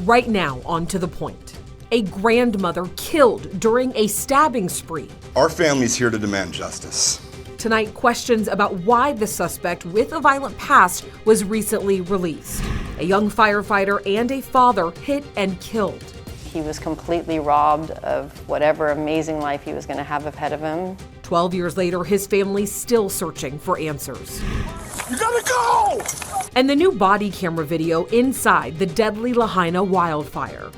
Right now, on to the point. A grandmother killed during a stabbing spree. Our family's here to demand justice. Tonight, questions about why the suspect with a violent past was recently released. A young firefighter and a father hit and killed. He was completely robbed of whatever amazing life he was going to have ahead of him. 12 years later, his family's still searching for answers. You gotta go! And the new body camera video inside the deadly Lahaina wildfire.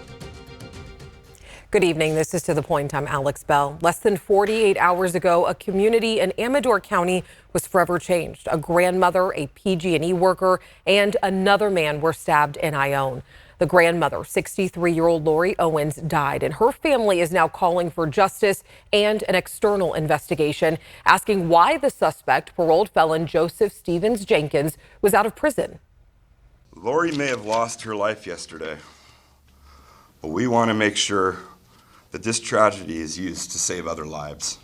Good evening. This is To the Point. I'm Alex Bell. Less than 48 hours ago, a community in Amador County was forever changed. A grandmother, a PG&E worker, and another man were stabbed in Ione. The grandmother, 63-year-old Lori Owens, died, and her family is now calling for justice and an external investigation, asking why the suspect, paroled felon Joseph Stevens Jenkins, was out of prison. Lori may have lost her life yesterday, but we want to make sure that this tragedy is used to save other lives.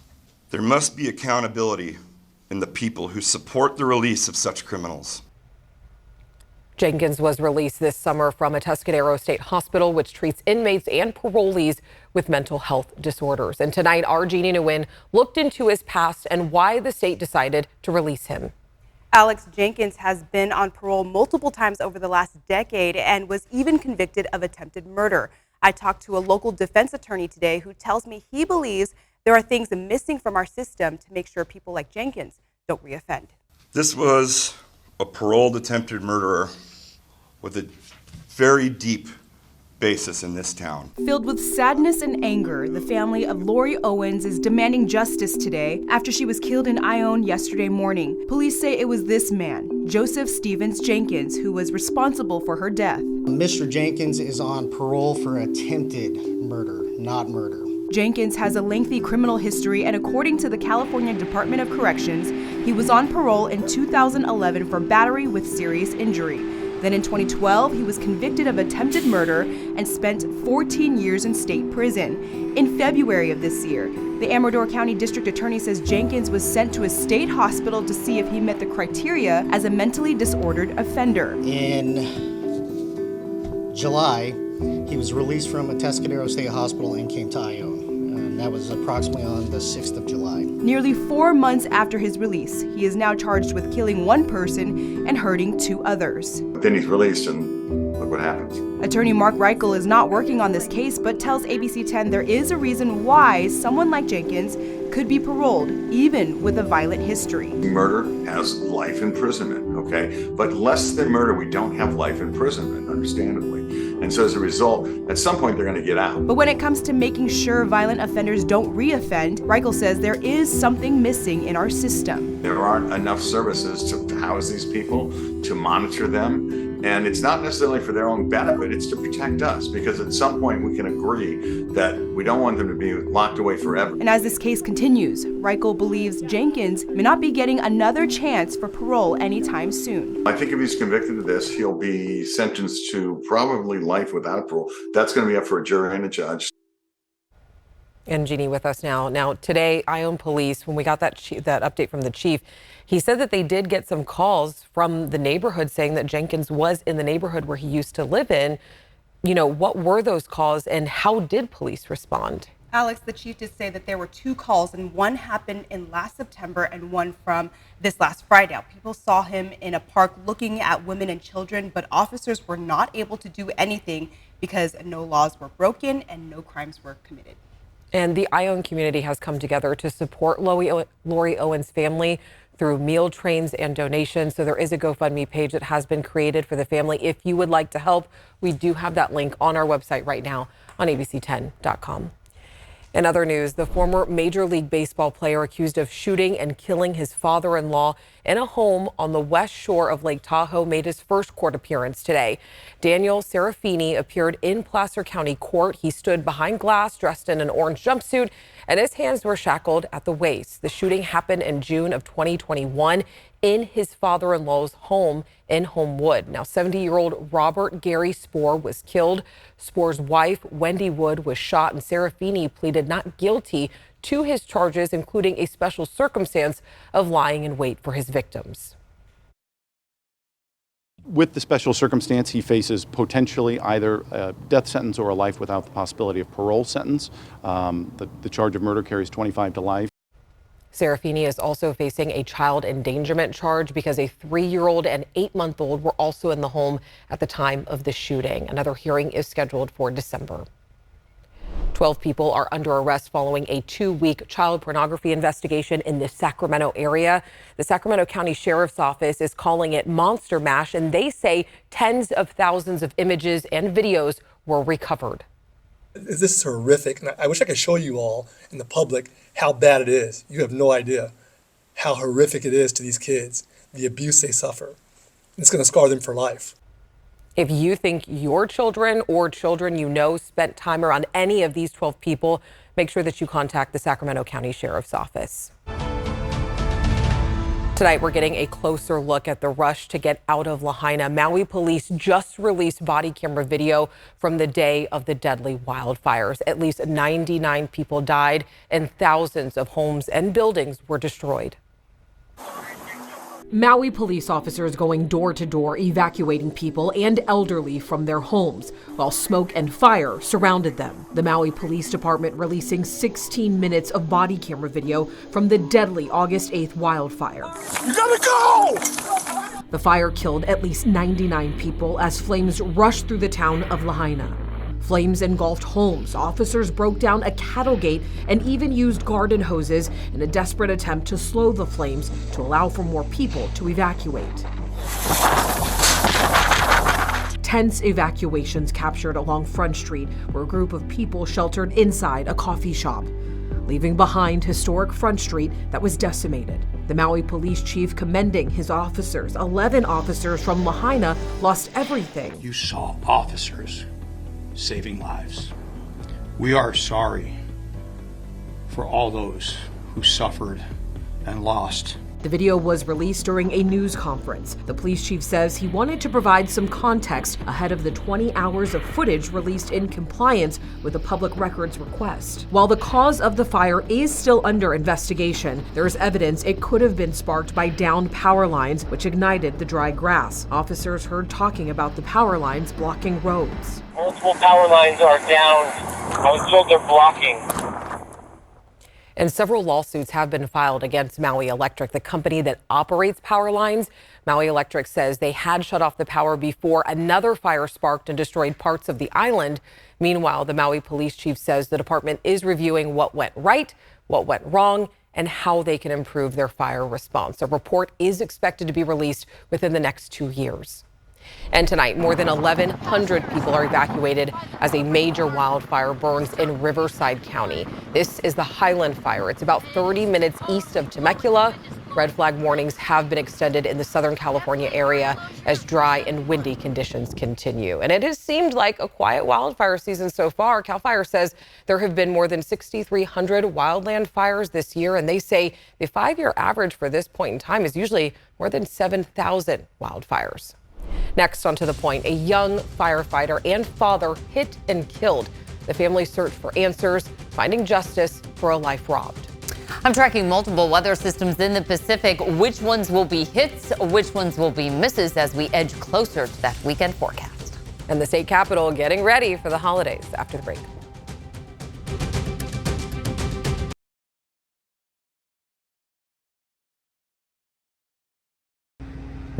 There must be accountability in the people who support the release of such criminals. Jenkins was released this summer from a Tuscadero State Hospital, which treats inmates and parolees with mental health disorders. And tonight, our Jeannie Nguyen looked into his past and why the state decided to release him. Alex Jenkins has been on parole multiple times over the last decade and was even convicted of attempted murder. I talked to a local defense attorney today who tells me he believes there are things missing from our system to make sure people like Jenkins don't reoffend. This was a paroled attempted murderer with a very deep basis in this town. Filled with sadness and anger, the family of Lori Owens is demanding justice today after she was killed in Ione yesterday morning. Police say it was this man, Joseph Stevens Jenkins, who was responsible for her death. Mr. Jenkins is on parole for attempted murder, not murder. Jenkins has a lengthy criminal history, and according to the California Department of Corrections, he was on parole in 2011 for battery with serious injury. Then in 2012, he was convicted of attempted murder and spent 14 years in state prison. In February of this year, the Amador County District Attorney says Jenkins was sent to a state hospital to see if he met the criteria as a mentally disordered offender. In July, he was released from a Tuscadero State Hospital and came to Ione. That was approximately on the 6th of July. Nearly 4 months after his release, he is now charged with killing one person and hurting 2 others. Then he's released, and look what happens. Attorney Mark Reichel is not working on this case, but tells ABC 10 there is a reason why someone like Jenkins could be paroled, even with a violent history. Murder has life imprisonment, okay? But less than murder, we don't have life imprisonment, understandably. And so as a result, at some point, they're going to get out. But when it comes to making sure violent offenders don't reoffend, Reichel says there is something missing in our system. There aren't enough services to house these people, to monitor them. And it's not necessarily for their own benefit, it's to protect us, because at some point we can agree that we don't want them to be locked away forever. And as this case continues, Reichel believes Jenkins may not be getting another chance for parole anytime soon. I think if he's convicted of this, he'll be sentenced to probably life without parole. That's going to be up for a jury and a judge. And Jeannie with us now. Now, today, Ione Police, when we got that update from the chief, he said that they did get some calls from the neighborhood saying that Jenkins was in the neighborhood where he used to live in. You know, what were those calls and how did police respond? Alex, the chief did say that there were 2 calls, and one happened in last September and one from this last Friday. People saw him in a park looking at women and children, but officers were not able to do anything because no laws were broken and no crimes were committed. And the Ione community has come together to support Lori Owens' family through meal trains and donations. So there is a GoFundMe page that has been created for the family. If you would like to help, we do have that link on our website right now on abc10.com. In other news, the former Major League Baseball player accused of shooting and killing his father-in-law in a home on the west shore of Lake Tahoe made his first court appearance today. Daniel Serafini appeared in Placer County Court. He stood behind glass dressed in an orange jumpsuit and his hands were shackled at the waist. The shooting happened in June of 2021 in his father-in-law's home in Homewood. Now, 70-year-old Robert Gary Spoor was killed. Spoor's wife, Wendy Wood, was shot, and Serafini pleaded not guilty to his charges, including a special circumstance of lying in wait for his victims. With the special circumstance, he faces potentially either a death sentence or a life without the possibility of parole sentence. The charge of murder carries 25 to life. Serafini is also facing a child endangerment charge because a 3-year-old and 8-month-old were also in the home at the time of the shooting. Another hearing is scheduled for December. 12 people are under arrest following a 2-week child pornography investigation in the Sacramento area. The Sacramento County Sheriff's Office is calling it Monster Mash, and they say tens of thousands of images and videos were recovered. This is horrific, and I wish I could show you all in the public how bad it is. You have no idea how horrific it is to these kids, the abuse they suffer. It's going to scar them for life. If you think your children or children you know spent time around any of these 12 people, make sure that you contact the Sacramento County Sheriff's Office. Tonight, we're getting a closer look at the rush to get out of Lahaina. Maui police just released body camera video from the day of the deadly wildfires. At least 99 people died and thousands of homes and buildings were destroyed. Maui police officers going door to door evacuating people and elderly from their homes while smoke and fire surrounded them. The Maui Police Department releasing 16 minutes of body camera video from the deadly August 8th wildfire. You gotta go! The fire killed at least 99 people as flames rushed through the town of Lahaina. Flames engulfed homes. Officers broke down a cattle gate and even used garden hoses in a desperate attempt to slow the flames to allow for more people to evacuate. Tense evacuations captured along Front Street, where a group of people sheltered inside a coffee shop, leaving behind historic Front Street that was decimated. The Maui police chief commending his officers. 11 officers from Lahaina lost everything. You saw officers saving lives. We are sorry for all those who suffered and lost. The video was released during a news conference. The police chief says he wanted to provide some context ahead of the 20 hours of footage released in compliance with a public records request. While the cause of the fire is still under investigation, there is evidence it could have been sparked by downed power lines, which ignited the dry grass. Officers heard talking about the power lines blocking roads. Multiple power lines are down. I was told they're blocking. And several lawsuits have been filed against Maui Electric, the company that operates power lines. Maui Electric says they had shut off the power before another fire sparked and destroyed parts of the island. Meanwhile, the Maui police chief says the department is reviewing what went right, what went wrong, and how they can improve their fire response. A report is expected to be released within the next 2 years. And tonight, more than 1,100 people are evacuated as a major wildfire burns in Riverside County. This is the Highland fire. It's about 30 minutes east of Temecula. Red flag warnings have been extended in the Southern California area as dry and windy conditions continue. And it has seemed like a quiet wildfire season so far. CAL FIRE says there have been more than 6,300 wildland fires this year, and they say the 5-year average for this point in time is usually more than 7,000 wildfires. Next, on To the Point, a young firefighter and father hit and killed. The family searched for answers, finding justice for a life robbed. I'm tracking multiple weather systems in the Pacific. Which ones will be hits, which ones will be misses as we edge closer to that weekend forecast. And the state capitol getting ready for the holidays after the break.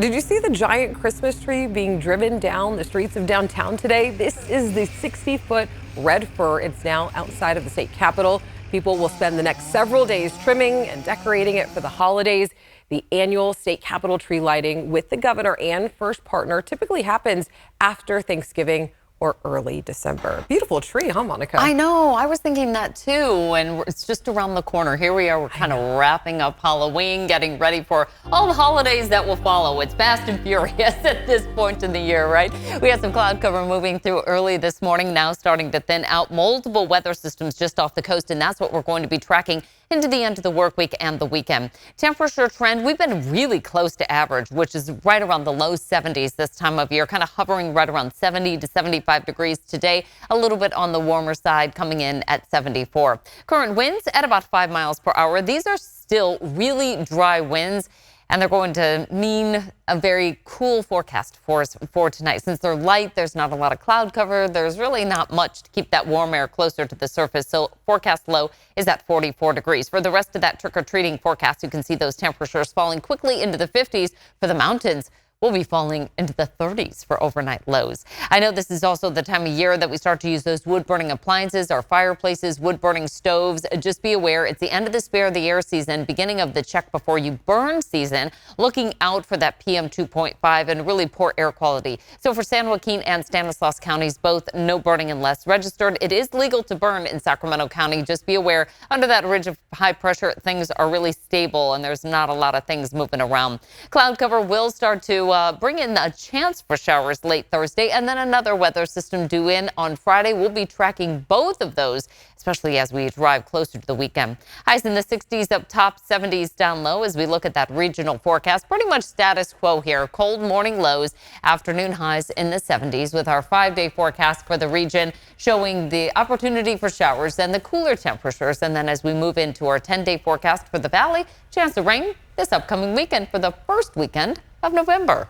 Did you see the giant Christmas tree being driven down the streets of downtown today? This is the 60-foot red fir. It's now outside of the state capitol. People will spend the next several days trimming and decorating it for the holidays. The annual state capitol tree lighting with the governor and first partner typically happens after Thanksgiving or early December. Beautiful tree, huh, Monica? I know. I was thinking that too. And it's just around the corner. Here we are. We're kind of wrapping up Halloween, getting ready for all the holidays that will follow. It's fast and furious at this point in the year, right? We have some cloud cover moving through early this morning, now starting to thin out. Multiple weather systems just off the coast, and that's what we're going to be tracking into the end of the work week and the weekend. Temperature trend, we've been really close to average, which is right around the low 70s this time of year, kind of hovering right around 70 to 75 degrees today, a little bit on the warmer side, coming in at 74. Current winds at about 5 miles per hour. These are still really dry winds. And they're going to mean a very cool forecast for us for tonight. Since they're light, there's not a lot of cloud cover. There's really not much to keep that warm air closer to the surface. So forecast low is at 44 degrees. For the rest of that trick-or-treating forecast, you can see those temperatures falling quickly into the 50s. For the mountains, we'll be falling into the 30s for overnight lows. I know this is also the time of year that we start to use those wood-burning appliances, our fireplaces, wood-burning stoves. Just be aware, it's the end of the spare the air season, beginning of the check before you burn season, looking out for that PM 2.5 and really poor air quality. So for San Joaquin and Stanislaus counties, both no burning unless registered. It is legal to burn in Sacramento County. Just be aware, under that ridge of high pressure, things are really stable and there's not a lot of things moving around. Cloud cover will start to bring in a chance for showers late Thursday, and then another weather system due in on Friday. We'll be tracking both of those, especially as we drive closer to the weekend. Highs in the 60s up top, 70s down low as we look at that regional forecast. Pretty much status quo here. Cold morning lows, afternoon highs in the 70s, with our 5-day forecast for the region showing the opportunity for showers and the cooler temperatures. And then as we move into our 10-day forecast for the valley, chance of rain this upcoming weekend for the first weekend of November.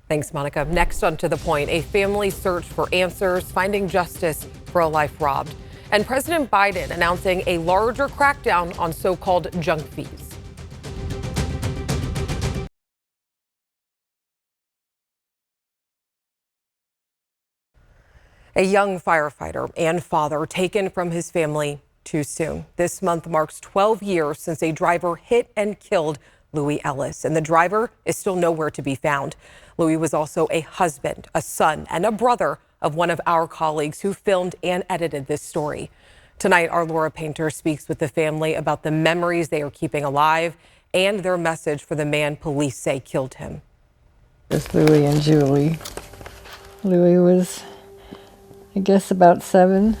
Thanks, Monica. Next on To the Point, a family search for answers, finding justice for a life robbed. And President Biden announcing a larger crackdown on so-called junk fees. A young firefighter and father taken from his family too soon. This month marks 12 years since a driver hit and killed Louis Ellis, and the driver is still nowhere to be found. Louis was also a husband, a son, and a brother of one of our colleagues who filmed and edited this story. Tonight, our Laura Painter speaks with the family about the memories they are keeping alive and their message for the man police say killed him. It's Louis and Julie. Louis was, I guess, about 7.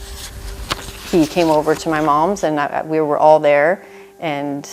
He came over to my mom's and we were all there, and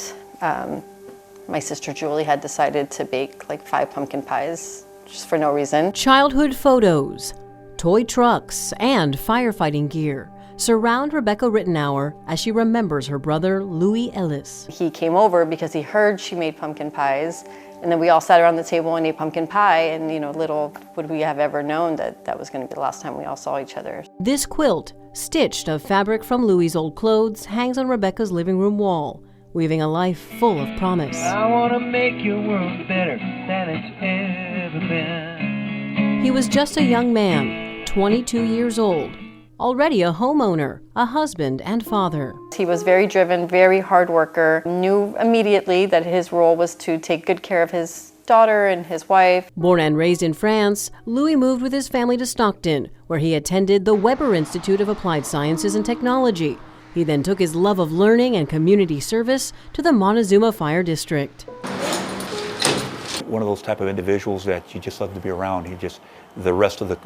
my sister Julie had decided to bake like 5 pumpkin pies just for no reason. Childhood photos, toy trucks, and firefighting gear surround Rebecca Rittenauer as she remembers her brother Louis Ellis. He came over because he heard she made pumpkin pies, and then we all sat around the table and ate pumpkin pie, and little would we have ever known that that was going to be the last time we all saw each other. This quilt, stitched of fabric from Louis' old clothes, hangs on Rebecca's living room wall, weaving a life full of promise. I want to make your world better than it's ever been. He was just a young man, 22 years old, already a homeowner, a husband and father. He was very driven, very hard worker, knew immediately that his role was to take good care of his daughter and his wife. Born and raised in France, Louis moved with his family to Stockton, where he attended the Weber Institute of Applied Sciences and Technology. He then took his love of learning and community service to the Montezuma Fire District. One of those type of individuals that you just love to be around. The rest of the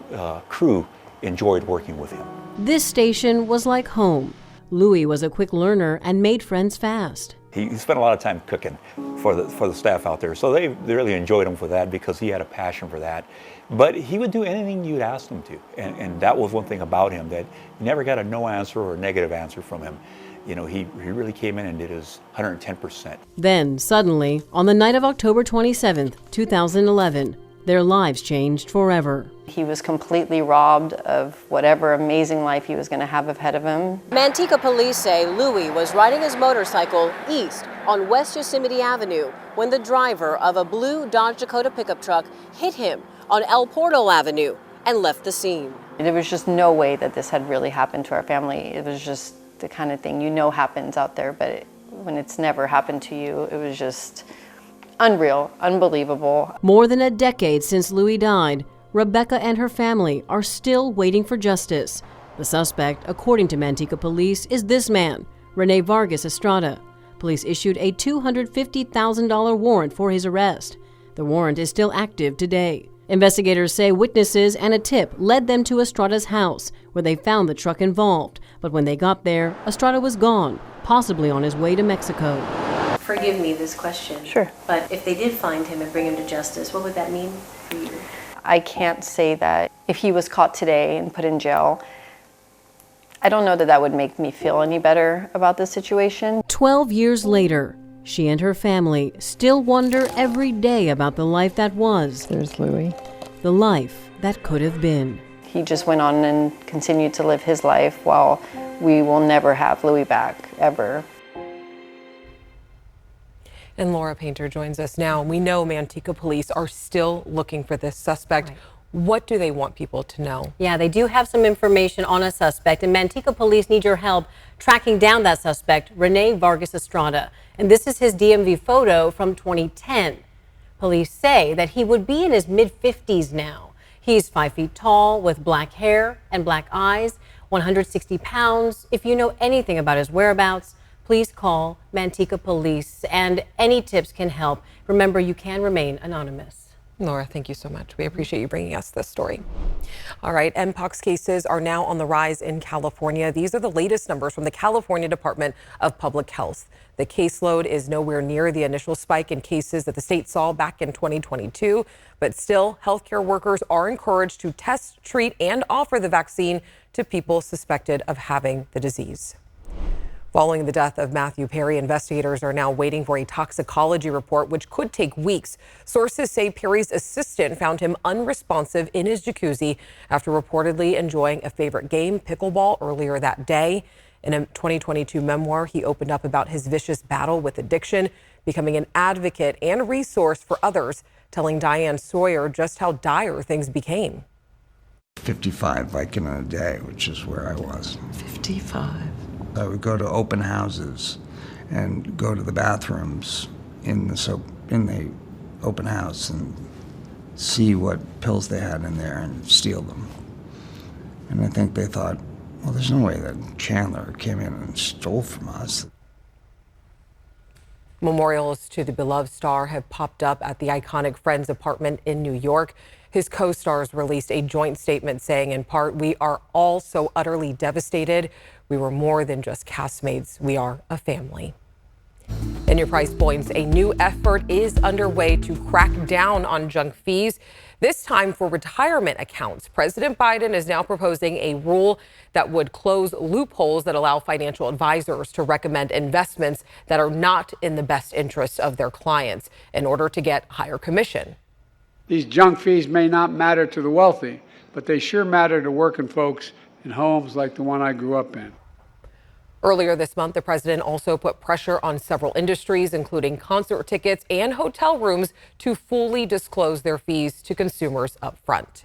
crew enjoyed working with him. This station was like home. Louis was a quick learner and made friends fast. He spent a lot of time cooking for the staff out there, so they really enjoyed him for that because he had a passion for that. But he would do anything you'd ask him to, and that was one thing about him, that you never got a no answer or a negative answer from him. He really came in and did his 110%. Then, suddenly, on the night of October 27th, 2011, their lives changed forever. He was completely robbed of whatever amazing life he was going to have ahead of him. Manteca police say Louis was riding his motorcycle east on West Yosemite Avenue when the driver of a blue Dodge Dakota pickup truck hit him on El Portal Avenue and left the scene. There was just no way that this had really happened to our family. It was just the kind of thing happens out there, but when it's never happened to you, it was just unreal, unbelievable. More than a decade since Louis died, Rebecca and her family are still waiting for justice. The suspect, according to Manteca police, is this man, Rene Vargas Estrada. Police issued a $250,000 warrant for his arrest. The warrant is still active today. Investigators say witnesses and a tip led them to Estrada's house, where they found the truck involved. But when they got there, Estrada was gone, possibly on his way to Mexico. Forgive me this question. Sure. But if they did find him and bring him to justice, what would that mean for you? I can't say that if he was caught today and put in jail, I don't know that would make me feel any better about this situation. 12 years later, She and her family still wonder every day about the life that was. There's Louie. The life that could have been. He just went on and continued to live his life while we will never have Louie back, ever. And Laura Painter joins us now. We know Manteca police are still looking for this suspect. Right. What do they want people to know? Yeah, they do have some information on a suspect, and Manteca police need your help tracking down that suspect, Rene Vargas Estrada. And this is his DMV photo from 2010. Police say that he would be in his mid-50s now. He's 5 feet tall with black hair and black eyes, 160 pounds. If you know anything about his whereabouts, please call Manteca police, and any tips can help. Remember, you can remain anonymous. Laura, thank you so much. We appreciate you bringing us this story. All right, Mpox cases are now on the rise in California. These are the latest numbers from the California Department of Public Health. The caseload is nowhere near the initial spike in cases that the state saw back in 2022, but still, healthcare workers are encouraged to test, treat, and offer the vaccine to people suspected of having the disease. Following the death of Matthew Perry, investigators are now waiting for a toxicology report, which could take weeks. Sources say Perry's assistant found him unresponsive in his jacuzzi after reportedly enjoying a favorite game, pickleball, earlier that day. In a 2022 memoir, he opened up about his vicious battle with addiction, becoming an advocate and resource for others, telling Diane Sawyer just how dire things became. 55 Vicodin a day, which is where I was. 55. I would go to open houses and go to the bathrooms in the open house and see what pills they had in there and steal them. And I think they thought, well, there's no way that Chandler came in and stole from us. Memorials to the beloved star have popped up at the iconic Friends apartment in New York. His co-stars released a joint statement saying, in part, "We are all so utterly devastated. We were more than just castmates. We are a family." In your price points, a new effort is underway to crack down on junk fees, this time for retirement accounts. President Biden is now proposing a rule that would close loopholes that allow financial advisors to recommend investments that are not in the best interest of their clients in order to get higher commission. These junk fees may not matter to the wealthy, but they sure matter to working folks in homes like the one I grew up in. Earlier this month, the president also put pressure on several industries, including concert tickets and hotel rooms, to fully disclose their fees to consumers up front.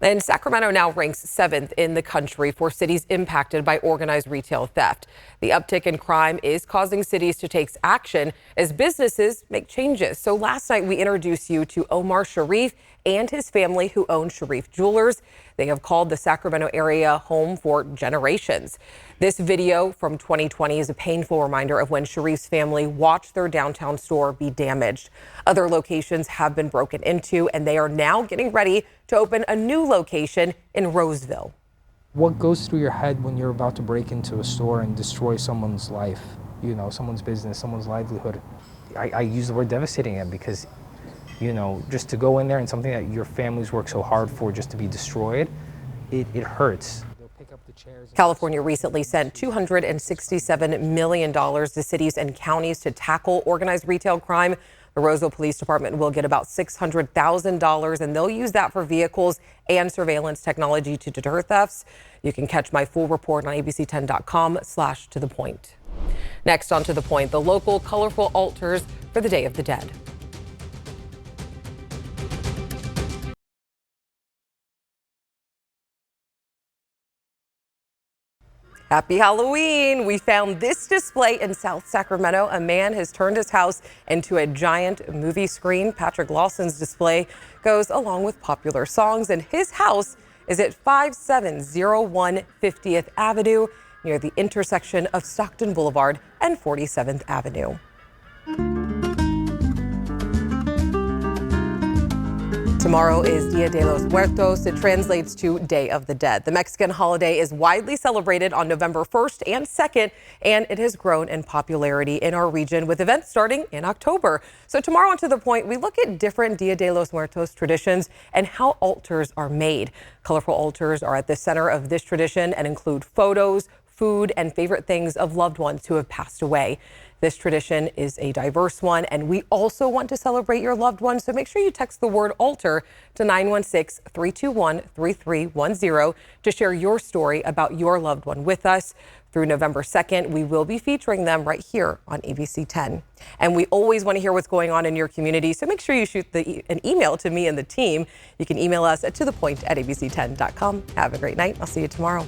And Sacramento now ranks 7th in the country for cities impacted by organized retail theft. The uptick in crime is causing cities to take action as businesses make changes. So last night we introduced you to Omar Sharif and his family who own Sharif Jewelers. They have called the Sacramento area home for generations. This video from 2020 is a painful reminder of when Sharif's family watched their downtown store be damaged. Other locations have been broken into, and they are now getting ready to open a new location in Roseville. What goes through your head when you're about to break into a store and destroy someone's life, you know, someone's business, someone's livelihood? I use the word devastating it because, you know, just to go in there and something that your family's worked so hard for just to be destroyed, it hurts. California recently sent $267 million to cities and counties to tackle organized retail crime. The Roseville Police Department will get about $600,000, and they'll use that for vehicles and surveillance technology to deter thefts. You can catch my full report on abc10.com/tothepoint. Next on To The Point, the local colorful altars for the Day of the Dead. Happy Halloween! We found this display in South Sacramento. A man has turned his house into a giant movie screen. Patrick Lawson's display goes along with popular songs, and his house is at 5701 50th Avenue near the intersection of Stockton Boulevard and 47th Avenue. Tomorrow is Dia de los Muertos. It translates to Day of the Dead. The Mexican holiday is widely celebrated on November 1st and 2nd, and it has grown in popularity in our region with events starting in October. So tomorrow on To The Point, we look at different Dia de los Muertos traditions and how altars are made. Colorful altars are at the center of this tradition and include photos, food, and favorite things of loved ones who have passed away. This tradition is a diverse one, and we also want to celebrate your loved ones. So make sure you text the word altar to 916-321-3310 to share your story about your loved one with us. Through November 2nd, we will be featuring them right here on ABC 10. And we always want to hear what's going on in your community, so make sure you shoot an email to me and the team. You can email us at tothepoint@abc10.com. Have a great night. I'll see you tomorrow.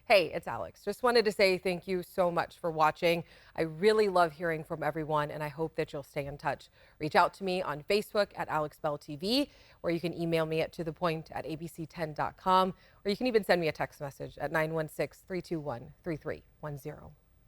Hey, it's Alex. Just wanted to say thank you so much for watching. I really love hearing from everyone, and I hope that you'll stay in touch. Reach out to me on Facebook at AlexBellTV, or you can email me at tothepoint@abc10.com, or you can even send me a text message at 916-321-3310.